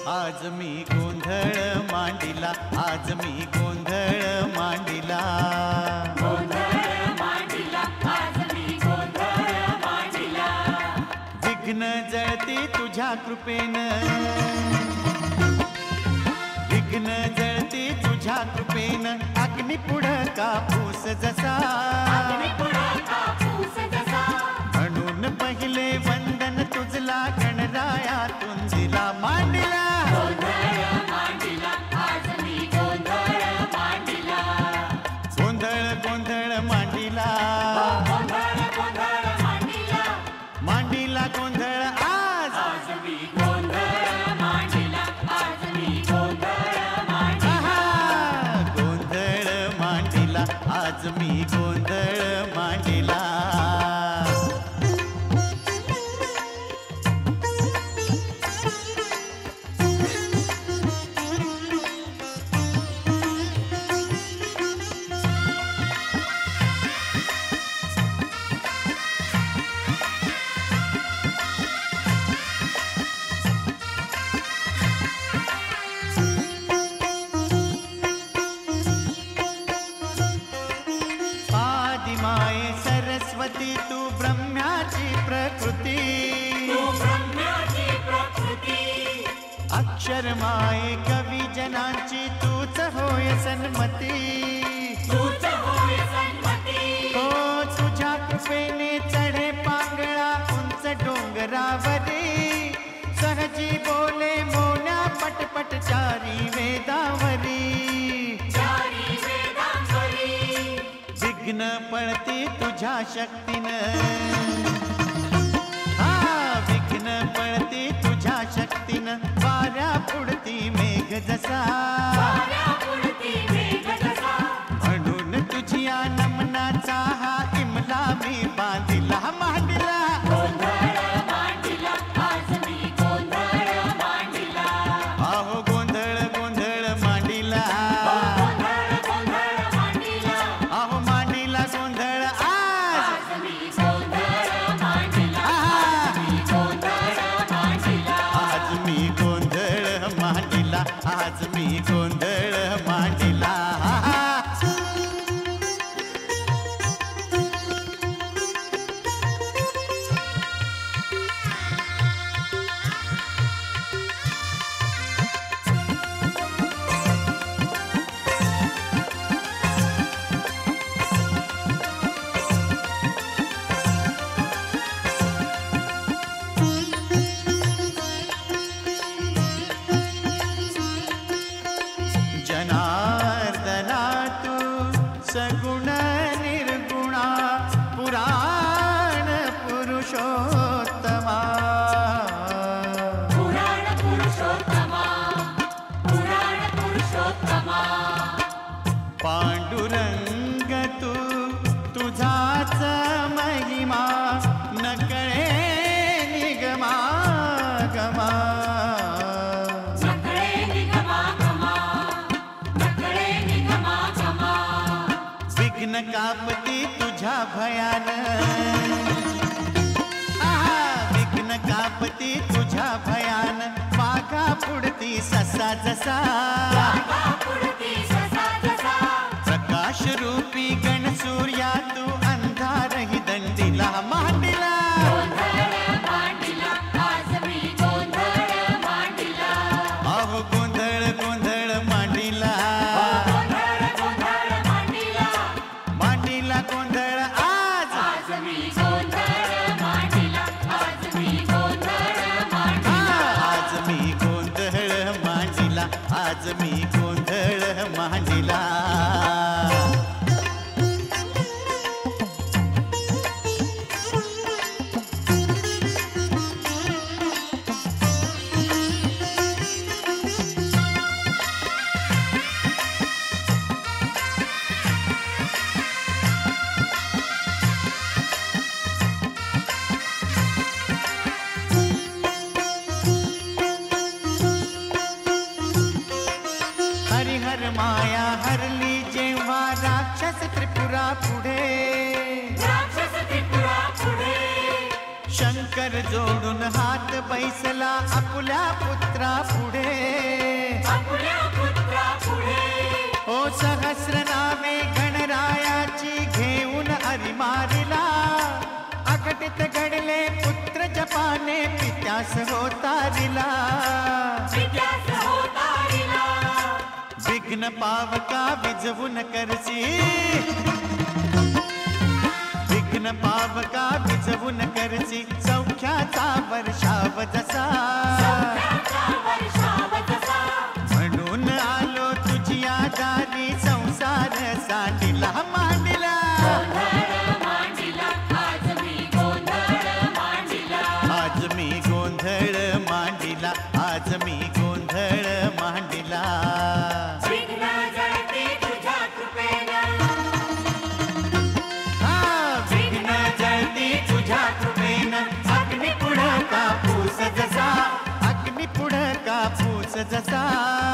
आज मी गोंधळ मांडिला, आज मी गोंधळ मांडिला, गोंधळ मांडिला, आज मी गोंधळ मांडिला. विघ्न जळती तुझ्या कृपेनं, विघ्न जळती तुझ्या कृपेनं, अग्नी पुढं कापूस जसा, अग्नी पुढं कापूस जसा. म्हणून पहिले वंदन तुझला गणराया तुंजिला मांडिला. गोंधळ मांडिला, आज मी गोंधळ मांडिला. गोंधळ गोंधळ मांडिला, गोंधळ गोंधळ मांडिला, मांडिला गोंधळ आज. आज मी गोंधळ मांडिला, आज मी गोंधळ मांडिला. आहा, गोंधळ मांडिला, आज मी गोंधळ मांडिला. आदिमाये सरस्वती तू ब्रह्म्याची प्रकृती, तू ब्रह्म्याची प्रकृती. अक्षरमाये कवी जनांची तूच होय सन्मती. तूच होय सन्मती. हो तुझ्या कृपेने चढे पांगळा उंच डोंगरावरी, सहजी बोले मोन्या पटपट चारी वेदावरी. चारी वेदांवरी. विघ्न पळती तुझ्या शक्तीनं, हा विघ्न पळती तुझ्या शक्तीनं, वाऱ्या पुढती मेघ जसा, वाऱ्या पुढती मेघ जसा. म्हणून तुझ्या नमनाचा हा इमला मी बांधिला मांडिला. गोंधळ मांडिला, आज मी गोंधळ मांडिला. आहो गोंधळ गोंधळ मांडिला, गोंधळ गोंधळ मांडिला, आहो मांडिला गोंधळ आज. आज मी गोंधळ मांडिला, आहा, मी गोंधळ मांडिला. आज मी गोंधळ मांडिला, आज मी गोंधळ मांडिला. आहा. जनार्दना तू सगुण निर्गुणा, पुराण पुरुषोत्तमा. पुराण पुरुषोत्तमा, पुराण पुरुषोत्तमा. पांडुरंग तू तुझाच महिमा, न कळे निगमा गमा. नकळे निगमा गमा, नकळे निगमा गमा. विघ्न कापती तुझ्या भयान, आहा विघ्न कापती तुझ्या भयान, वाघा पुढती ससा जसा. वाघा पुढती ससा जसा. प्रकाश रूपी गण सूर्या तू अंधारही दंडिला मांडिला. गोंधळ मांडिला, आज मी गोंधळ मांडिला. अहो गोंधळ गोंधळ मांडिला, गोंधळ गोंधळ मांडिला, मांडिला गोंधळ आज. आज मी गोंधळ मांडिला, आज मी गोंधळ हा, मांडिला. आज मी गोंधळ पुढे, राक्षस त्रिपुरा पुढे, शंकर जोडून हात बैसला आपुल्या पुत्रा पुढे, आपुल्या पुत्रा पुढे, ओ सहस्र नावे गणरायाची घेऊन हरी मारिला, अघटित घडले पुत्र जपाने पित्यास होतारिला, पित्यास होतारिला, विघ्न पावका विजवून करसी, विघ्न पावका विजवून करसी, सौख्याचा वर्षाव जसा, सौख्याचा वर्षाव जसा, म्हणून आलो तुझिया दारी संसार सांडिला मांडिला, गोंधळ मांडिला, आज मी गोंधळ मांडिला, आज मी गोंधळ मांडिला, आज मी गोंधळ मांडिला. विघ्न जळते तुझ्या कृपेनं, विघ्न जळती तुझ्या कृपेनं, अग्नी पुढं कापूस जसा, अग्नी पुढं कापूस जसा.